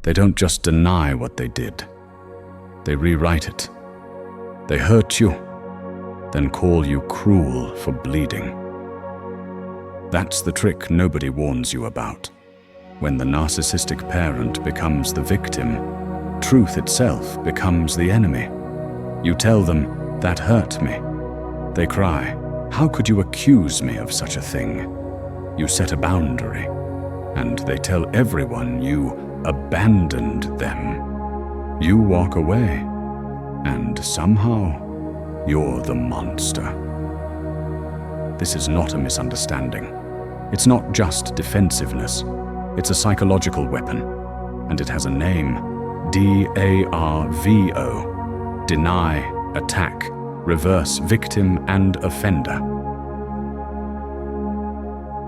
They don't just deny what they did. They rewrite it. They hurt you, then call you cruel for bleeding. That's the trick nobody warns you about. When the narcissistic parent becomes the victim, truth itself becomes the enemy. You tell them, "That hurt me." They cry, "How could you accuse me of such a thing?" You set a boundary, and they tell everyone you abandoned them. You walk away, and somehow you're the monster. This is not a misunderstanding. It's not just defensiveness. It's a psychological weapon, and it has a name: DARVO. Deny, attack, reverse victim and offender.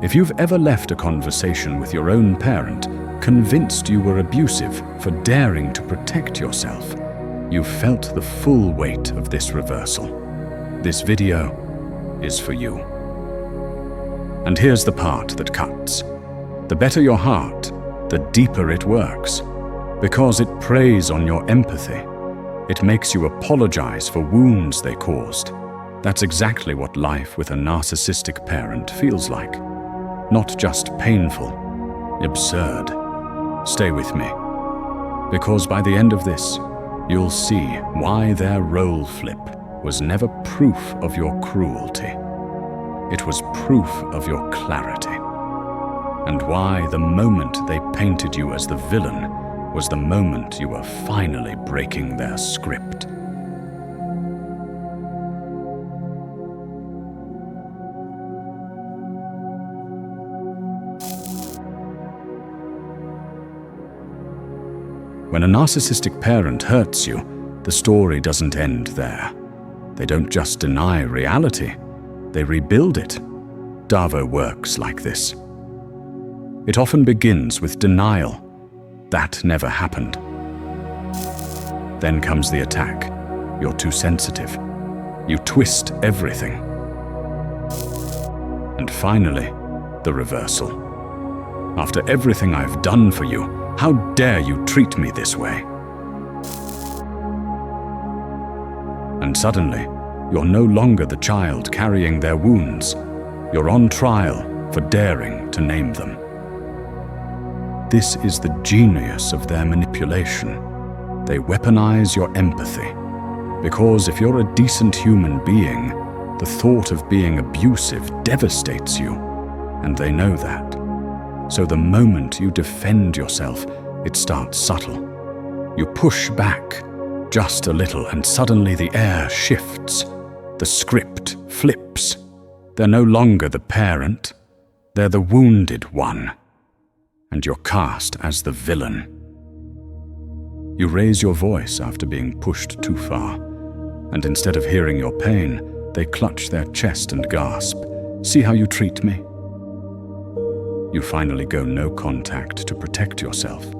If you've ever left a conversation with your own parent, convinced you were abusive for daring to protect yourself, you've felt the full weight of this reversal. This video is for you. And here's the part that cuts. The better your heart, the deeper it works, because it preys on your empathy. It makes you apologize for wounds they caused. That's exactly what life with a narcissistic parent feels like. Not just painful, absurd. Stay with me, because by the end of this, you'll see why their role flip was never proof of your cruelty. It was proof of your clarity. And why the moment they painted you as the villain was the moment you were finally breaking their script. When a narcissistic parent hurts you, the story doesn't end there. They don't just deny reality, they rebuild it. DARVO works like this. It often begins with denial. That never happened. Then comes the attack. You're too sensitive. You twist everything. And finally, the reversal. After everything I've done for you, how dare you treat me this way? And suddenly, you're no longer the child carrying their wounds. You're on trial for daring to name them. This is the genius of their manipulation. They weaponize your empathy. Because if you're a decent human being, the thought of being abusive devastates you, and they know that. So the moment you defend yourself, it starts subtle. You push back just a little, and suddenly the air shifts. The script flips. They're no longer the parent. They're the wounded one. And you're cast as the villain. You raise your voice after being pushed too far, and instead of hearing your pain, they clutch their chest and gasp, "See how you treat me?" You finally go no contact to protect yourself,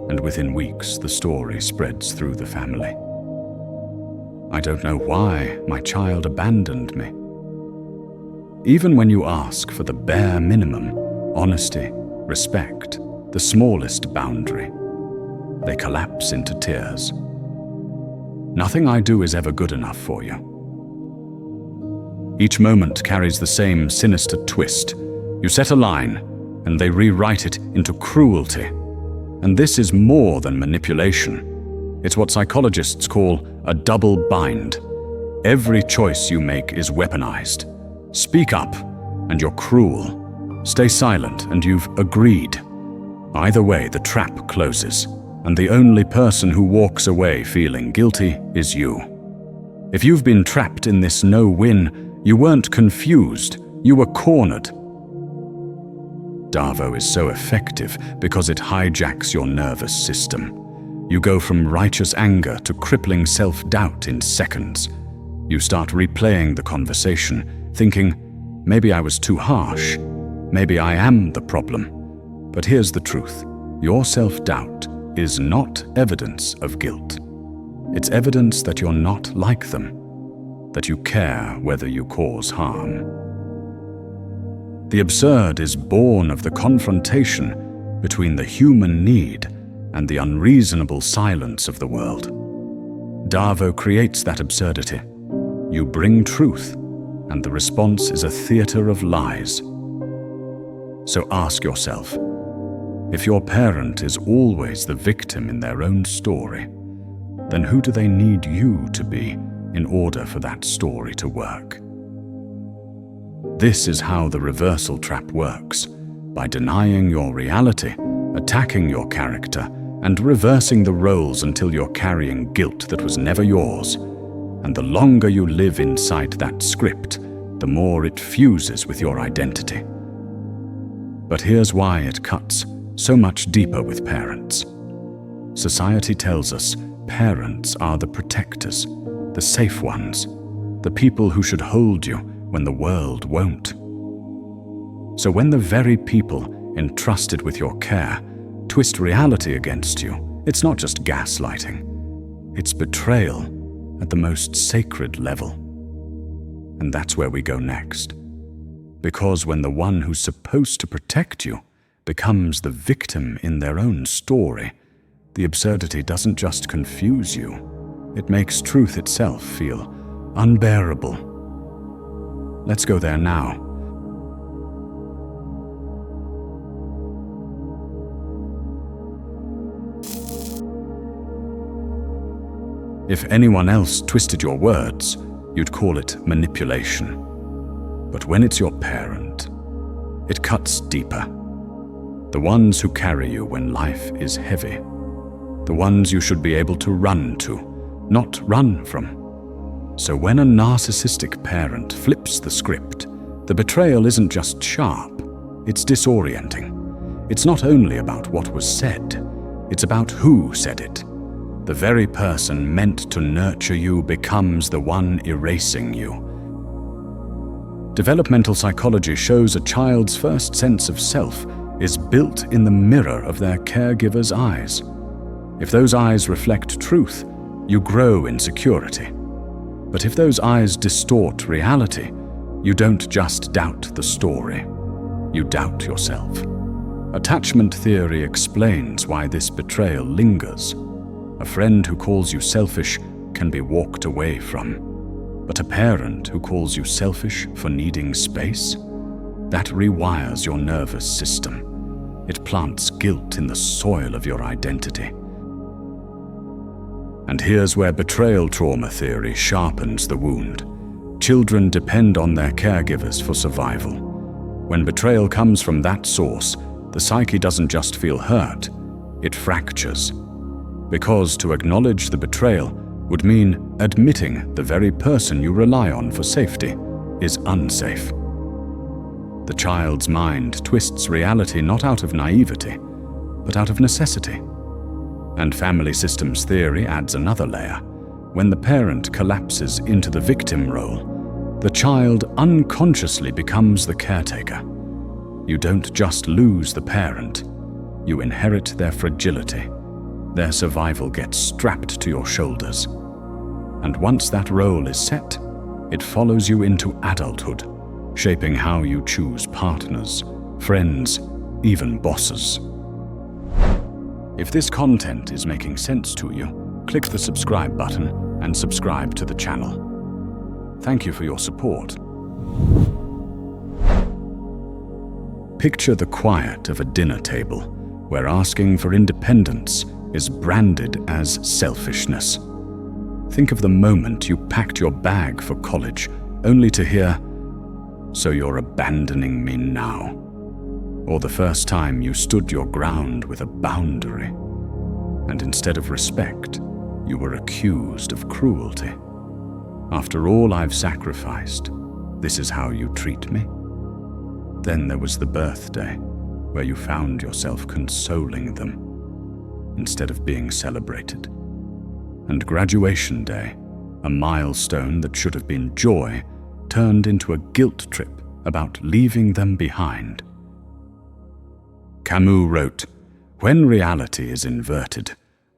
and within weeks the story spreads through the family. "I don't know why my child abandoned me." Even when you ask for the bare minimum, honesty, respect, the smallest boundary, they collapse into tears. "Nothing I do is ever good enough for you." Each moment carries the same sinister twist. You set a line, and they rewrite it into cruelty. And this is more than manipulation. It's what psychologists call a double bind. Every choice you make is weaponized. Speak up, and you're cruel. Stay silent, and you've agreed. Either way, the trap closes, and the only person who walks away feeling guilty is you. If you've been trapped in this no-win, you weren't confused, you were cornered. DARVO is so effective because it hijacks your nervous system. You go from righteous anger to crippling self-doubt in seconds. You start replaying the conversation, thinking, maybe I was too harsh, maybe I am the problem. But here's the truth. Your self-doubt is not evidence of guilt. It's evidence that you're not like them, that you care whether you cause harm. The absurd is born of the confrontation between the human need and the unreasonable silence of the world. DARVO creates that absurdity. You bring truth, and the response is a theater of lies. So ask yourself, if your parent is always the victim in their own story, then who do they need you to be in order for that story to work? This is how the reversal trap works, by denying your reality, attacking your character, and reversing the roles until you're carrying guilt that was never yours. And the longer you live inside that script, the more it fuses with your identity. But here's why it cuts so much deeper with parents. Society tells us parents are the protectors, the safe ones, the people who should hold you when the world won't. So when the very people entrusted with your care twist reality against you, it's not just gaslighting, it's betrayal at the most sacred level. And that's where we go next. Because when the one who's supposed to protect you becomes the victim in their own story, the absurdity doesn't just confuse you, it makes truth itself feel unbearable. Let's go there now. If anyone else twisted your words, you'd call it manipulation. But when it's your parent, it cuts deeper. The ones who carry you when life is heavy. The ones you should be able to run to, not run from. So when a narcissistic parent flips the script, the betrayal isn't just sharp, it's disorienting. It's not only about what was said, it's about who said it. The very person meant to nurture you becomes the one erasing you. Developmental psychology shows a child's first sense of self is built in the mirror of their caregiver's eyes. If those eyes reflect truth, you grow in security. But if those eyes distort reality, you don't just doubt the story, you doubt yourself. Attachment theory explains why this betrayal lingers. A friend who calls you selfish can be walked away from. But a parent who calls you selfish for needing space, that rewires your nervous system. It plants guilt in the soil of your identity. And here's where betrayal trauma theory sharpens the wound. Children depend on their caregivers for survival. When betrayal comes from that source, the psyche doesn't just feel hurt, it fractures. Because to acknowledge the betrayal would mean admitting the very person you rely on for safety is unsafe. The child's mind twists reality not out of naivety, but out of necessity. And family systems theory adds another layer. When the parent collapses into the victim role, the child unconsciously becomes the caretaker. You don't just lose the parent, you inherit their fragility. Their survival gets strapped to your shoulders. And once that role is set, it follows you into adulthood, shaping how you choose partners, friends, even bosses. If this content is making sense to you, click the subscribe button and subscribe to the channel. Thank you for your support. Picture the quiet of a dinner table, where asking for independence is branded as selfishness. Think of the moment you packed your bag for college, only to hear, "So you're abandoning me now." Or the first time you stood your ground with a boundary, and instead of respect, you were accused of cruelty. "After all I've sacrificed, this is how you treat me?" Then there was the birthday, where you found yourself consoling them instead of being celebrated. And graduation day, a milestone that should have been joy, turned into a guilt trip about leaving them behind. Camus wrote, "When reality is inverted,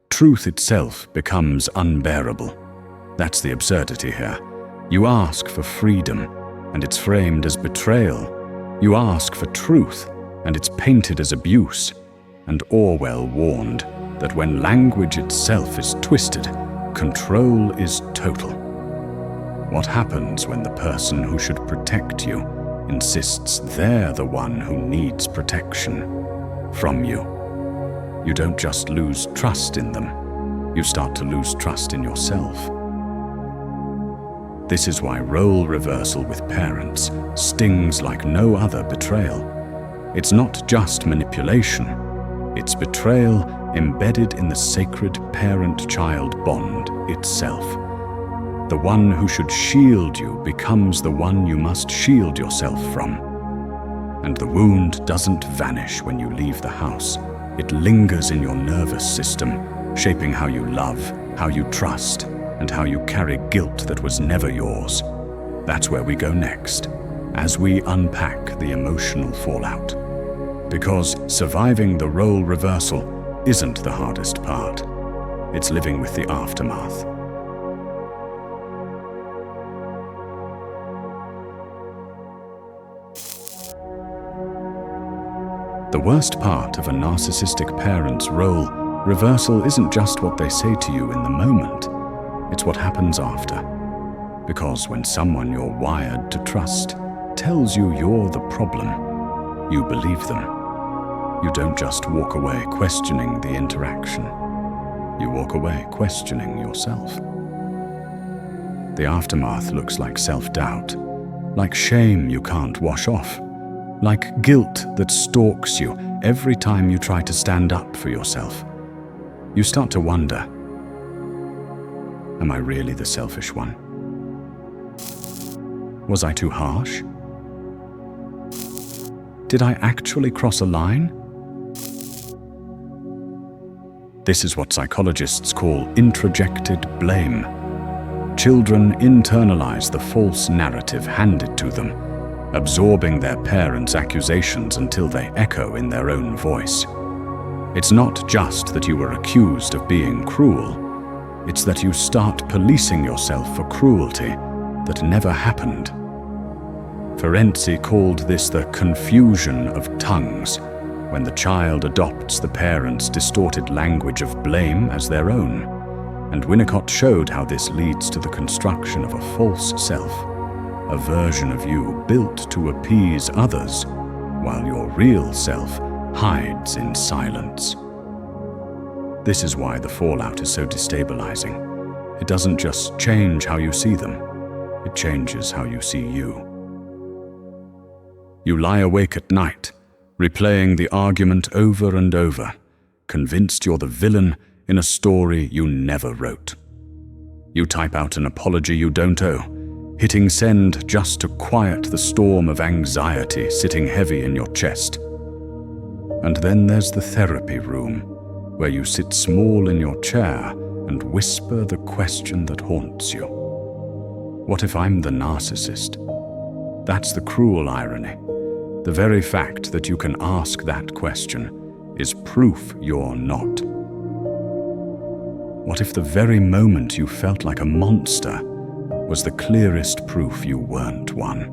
truth itself becomes unbearable." That's the absurdity here. You ask for freedom, and it's framed as betrayal. You ask for truth, and it's painted as abuse. And Orwell warned, that when language itself is twisted, control is total. What happens when the person who should protect you insists they're the one who needs protection from you? You don't just lose trust in them, you start to lose trust in yourself. This is why role reversal with parents stings like no other betrayal. It's not just manipulation, it's betrayal embedded in the sacred parent-child bond itself. The one who should shield you becomes the one you must shield yourself from. And the wound doesn't vanish when you leave the house. It lingers in your nervous system, shaping how you love, how you trust, and how you carry guilt that was never yours. That's where we go next, as we unpack the emotional fallout. Because surviving the role reversal isn't the hardest part. It's living with the aftermath. The worst part of a narcissistic parent's role reversal isn't just what they say to you in the moment, it's what happens after. Because when someone you're wired to trust tells you you're the problem, you believe them. You don't just walk away questioning the interaction. You walk away questioning yourself. The aftermath looks like self-doubt, like shame you can't wash off, like guilt that stalks you every time you try to stand up for yourself. You start to wonder, am I really the selfish one? Was I too harsh? Did I actually cross a line? This is what psychologists call introjected blame. Children internalize the false narrative handed to them, absorbing their parents' accusations until they echo in their own voice. It's not just that you were accused of being cruel, it's that you start policing yourself for cruelty that never happened. Ferenczi called this the confusion of tongues, when the child adopts the parents' distorted language of blame as their own, and Winnicott showed how this leads to the construction of a false self, a version of you built to appease others, while your real self hides in silence. This is why the fallout is so destabilizing. It doesn't just change how you see them, it changes how you see you. You lie awake at night, replaying the argument over and over, convinced you're the villain in a story you never wrote. You type out an apology you don't owe, hitting send just to quiet the storm of anxiety sitting heavy in your chest. And then there's the therapy room, where you sit small in your chair and whisper the question that haunts you. What if I'm the narcissist? That's the cruel irony. The very fact that you can ask that question is proof you're not. What if the very moment you felt like a monster was the clearest proof you weren't one?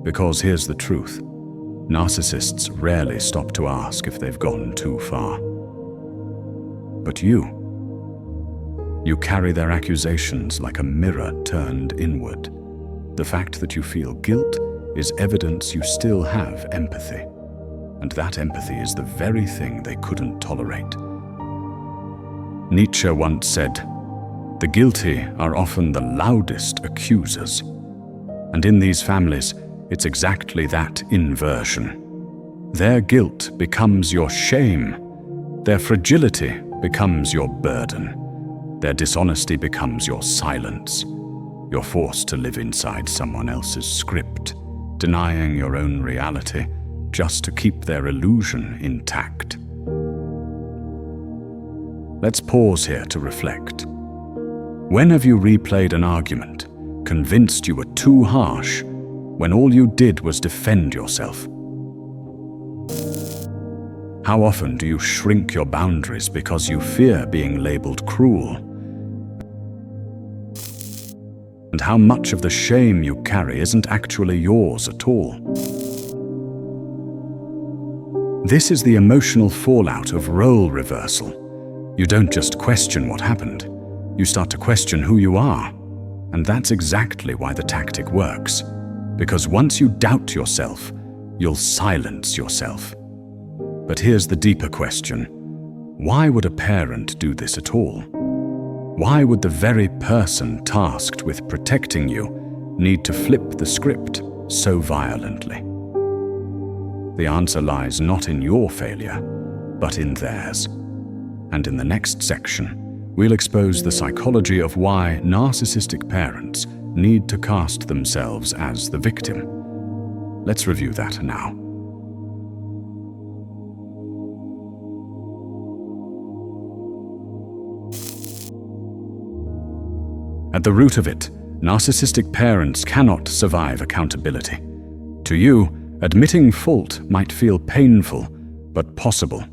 Because here's the truth. Narcissists rarely stop to ask if they've gone too far. But you carry their accusations like a mirror turned inward. The fact that you feel guilt is evidence you still have empathy. And that empathy is the very thing they couldn't tolerate. Nietzsche once said, "The guilty are often the loudest accusers." And in these families, it's exactly that inversion. Their guilt becomes your shame. Their fragility becomes your burden. Their dishonesty becomes your silence. You're forced to live inside someone else's script, denying your own reality just to keep their illusion intact. Let's pause here to reflect. When have you replayed an argument, convinced you were too harsh, when all you did was defend yourself? How often do you shrink your boundaries because you fear being labeled cruel? And how much of the shame you carry isn't actually yours at all? This is the emotional fallout of role reversal. You don't just question what happened, you start to question who you are. And that's exactly why the tactic works. Because once you doubt yourself, you'll silence yourself. But here's the deeper question. Why would a parent do this at all? Why would the very person tasked with protecting you need to flip the script so violently? The answer lies not in your failure, but in theirs. And in the next section, we'll expose the psychology of why narcissistic parents need to cast themselves as the victim. Let's review that now. At the root of it, narcissistic parents cannot survive accountability. To you, admitting fault might feel painful, but possible.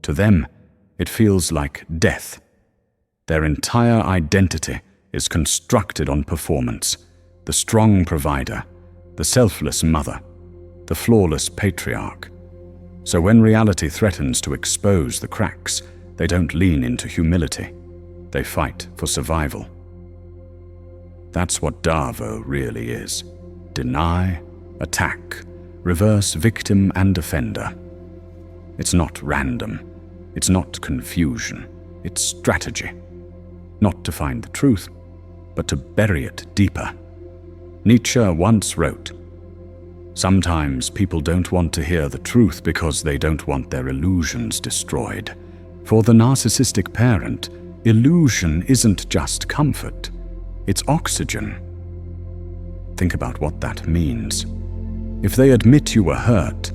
To them, it feels like death. Their entire identity is constructed on performance, the strong provider, the selfless mother, the flawless patriarch. So when reality threatens to expose the cracks, they don't lean into humility. They fight for survival. That's what DARVO really is. Deny, attack, reverse victim and offender. It's not random. It's not confusion. It's strategy. Not to find the truth, but to bury it deeper. Nietzsche once wrote, "Sometimes people don't want to hear the truth because they don't want their illusions destroyed. For the narcissistic parent, illusion isn't just comfort, it's oxygen." Think about what that means. If they admit you were hurt,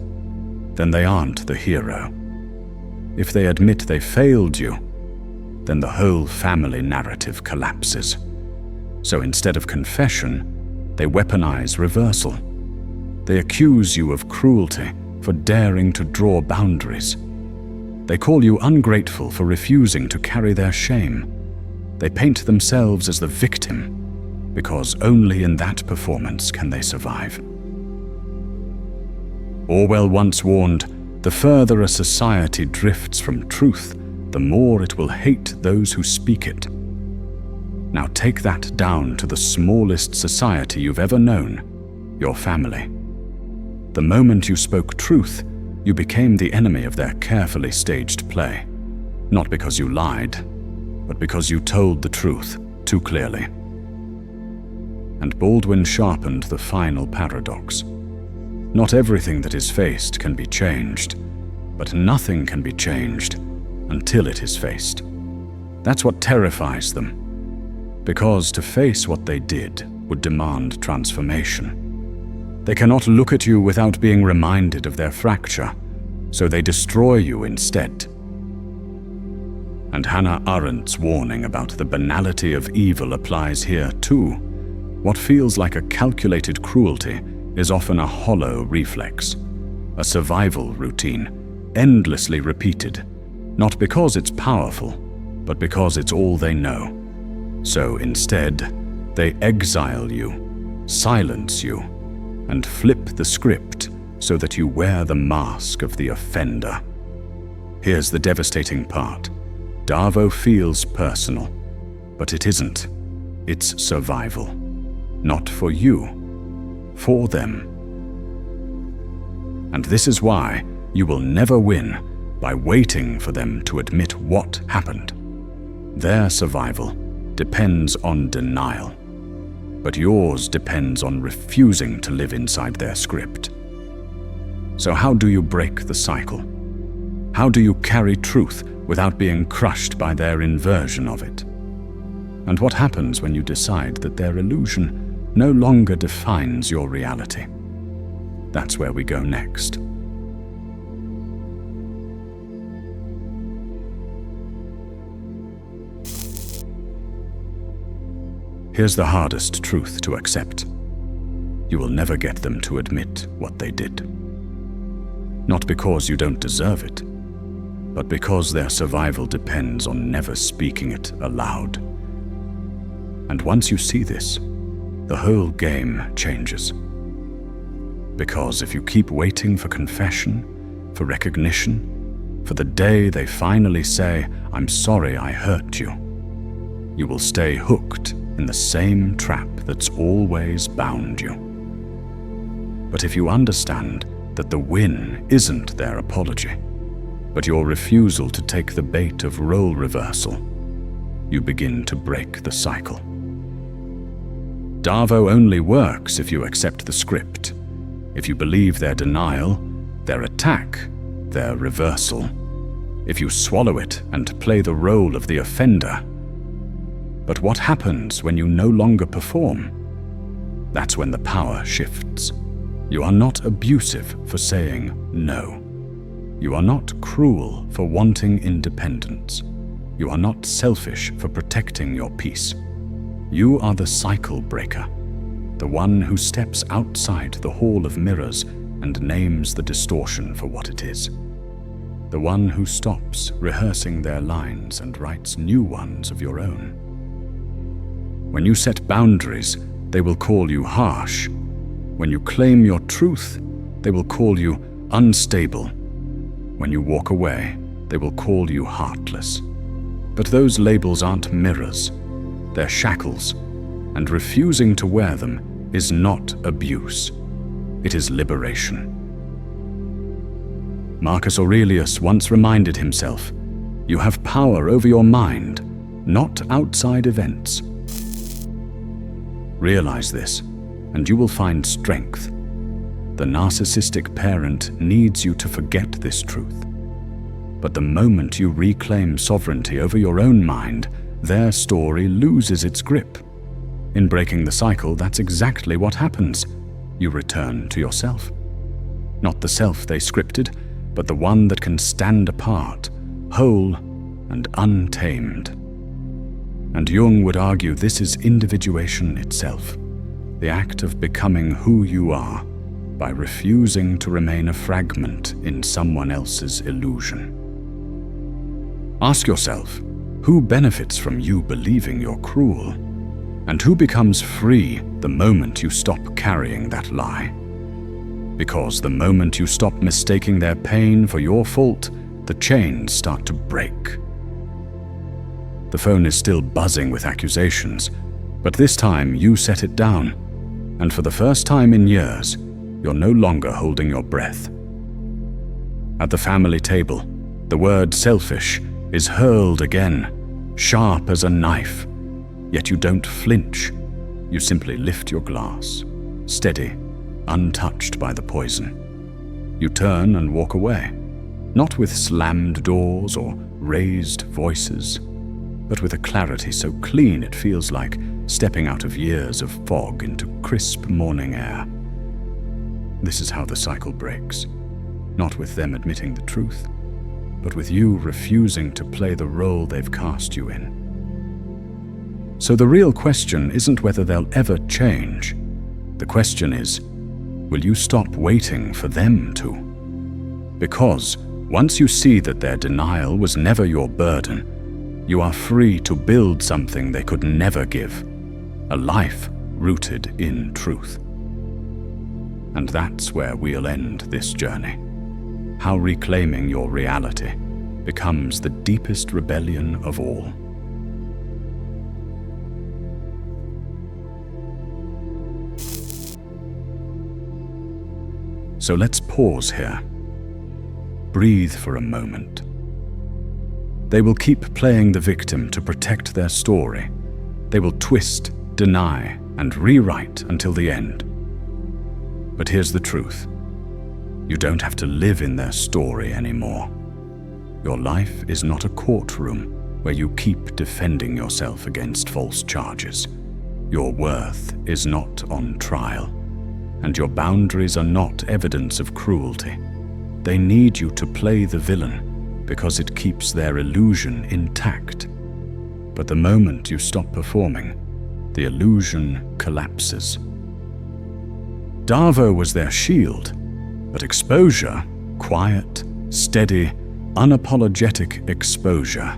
then they aren't the hero. If they admit they failed you, then the whole family narrative collapses. So instead of confession, they weaponize reversal. They accuse you of cruelty for daring to draw boundaries. They call you ungrateful for refusing to carry their shame. They paint themselves as the victim, because only in that performance can they survive. Orwell once warned, "The further a society drifts from truth, the more it will hate those who speak it." Now take that down to the smallest society you've ever known, your family. The moment you spoke truth, you became the enemy of their carefully staged play. Not because you lied, but because you told the truth too clearly. And Baldwin sharpened the final paradox. Not everything that is faced can be changed, but nothing can be changed until it is faced. That's what terrifies them, because to face what they did would demand transformation. They cannot look at you without being reminded of their fracture, so they destroy you instead. And Hannah Arendt's warning about the banality of evil applies here too. What feels like a calculated cruelty is often a hollow reflex, a survival routine, endlessly repeated, not because it's powerful, but because it's all they know. So instead, they exile you, silence you, and flip the script so that you wear the mask of the offender. Here's the devastating part. DARVO feels personal, but it isn't. It's survival. Not for you, for them. And this is why you will never win by waiting for them to admit what happened. Their survival depends on denial, but yours depends on refusing to live inside their script. So how do you break the cycle? How do you carry truth without being crushed by their inversion of it? And what happens when you decide that their illusion no longer defines your reality? That's where we go next. Here's the hardest truth to accept. You will never get them to admit what they did. Not because you don't deserve it, but because their survival depends on never speaking it aloud. And once you see this, the whole game changes. Because if you keep waiting for confession, for recognition, for the day they finally say, "I'm sorry I hurt you." You will stay hooked in the same trap that's always bound you. But if you understand that the win isn't their apology, but your refusal to take the bait of role reversal, you begin to break the cycle. DARVO only works if you accept the script, if you believe their denial, their attack, their reversal, if you swallow it and play the role of the offender. But what happens when you no longer perform? That's when the power shifts. You are not abusive for saying no. You are not cruel for wanting independence. You are not selfish for protecting your peace. You are the cycle breaker, the one who steps outside the hall of mirrors and names the distortion for what it is. The one who stops rehearsing their lines and writes new ones of your own. When you set boundaries, they will call you harsh. When you claim your truth, they will call you unstable. When you walk away, they will call you heartless. But those labels aren't mirrors, they're shackles, and refusing to wear them is not abuse. It is liberation. Marcus Aurelius once reminded himself, "You have power over your mind, not outside events." Realize this, and you will find strength. The narcissistic parent needs you to forget this truth. But the moment you reclaim sovereignty over your own mind, their story loses its grip. In breaking the cycle, that's exactly what happens. You return to yourself. Not the self they scripted, but the one that can stand apart, whole and untamed. And Jung would argue this is individuation itself, the act of becoming who you are by refusing to remain a fragment in someone else's illusion. Ask yourself, who benefits from you believing you're cruel? And who becomes free the moment you stop carrying that lie? Because the moment you stop mistaking their pain for your fault, the chains start to break. The phone is still buzzing with accusations, but this time you set it down, and for the first time in years, you're no longer holding your breath. At the family table, the word selfish is hurled again, sharp as a knife, yet you don't flinch. You simply lift your glass, steady, untouched by the poison. You turn and walk away, not with slammed doors or raised voices, but with a clarity so clean it feels like stepping out of years of fog into crisp morning air. This is how the cycle breaks, not with them admitting the truth, but with you refusing to play the role they've cast you in. So the real question isn't whether they'll ever change. The question is, will you stop waiting for them to? Because once you see that their denial was never your burden, you are free to build something they could never give, a life rooted in truth. And that's where we'll end this journey. How reclaiming your reality becomes the deepest rebellion of all. So let's pause here. Breathe for a moment. They will keep playing the victim to protect their story. They will twist, deny, and rewrite until the end. But here's the truth. You don't have to live in their story anymore. Your life is not a courtroom where you keep defending yourself against false charges. Your worth is not on trial, and your boundaries are not evidence of cruelty. They need you to play the villain because it keeps their illusion intact. But the moment you stop performing, the illusion collapses. DARVO was their shield, but exposure, quiet, steady, unapologetic exposure,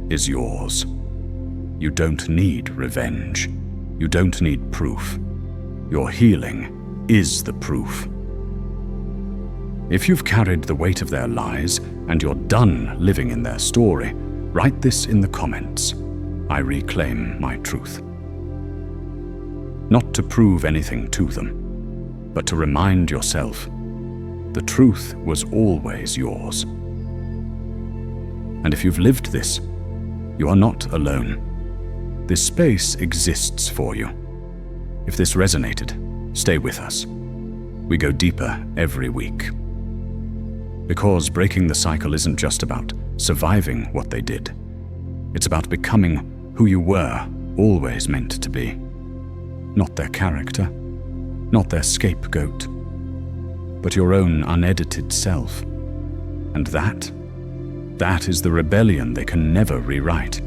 is yours. You don't need revenge. You don't need proof. Your healing is the proof. If you've carried the weight of their lies and you're done living in their story, write this in the comments. I reclaim my truth. Not to prove anything to them, but to remind yourself the truth was always yours. And if you've lived this, you are not alone. This space exists for you. If this resonated, stay with us. We go deeper every week. Because breaking the cycle isn't just about surviving what they did. It's about becoming who you were always meant to be. Not their character, not their scapegoat, but your own unedited self. And that is the rebellion they can never rewrite.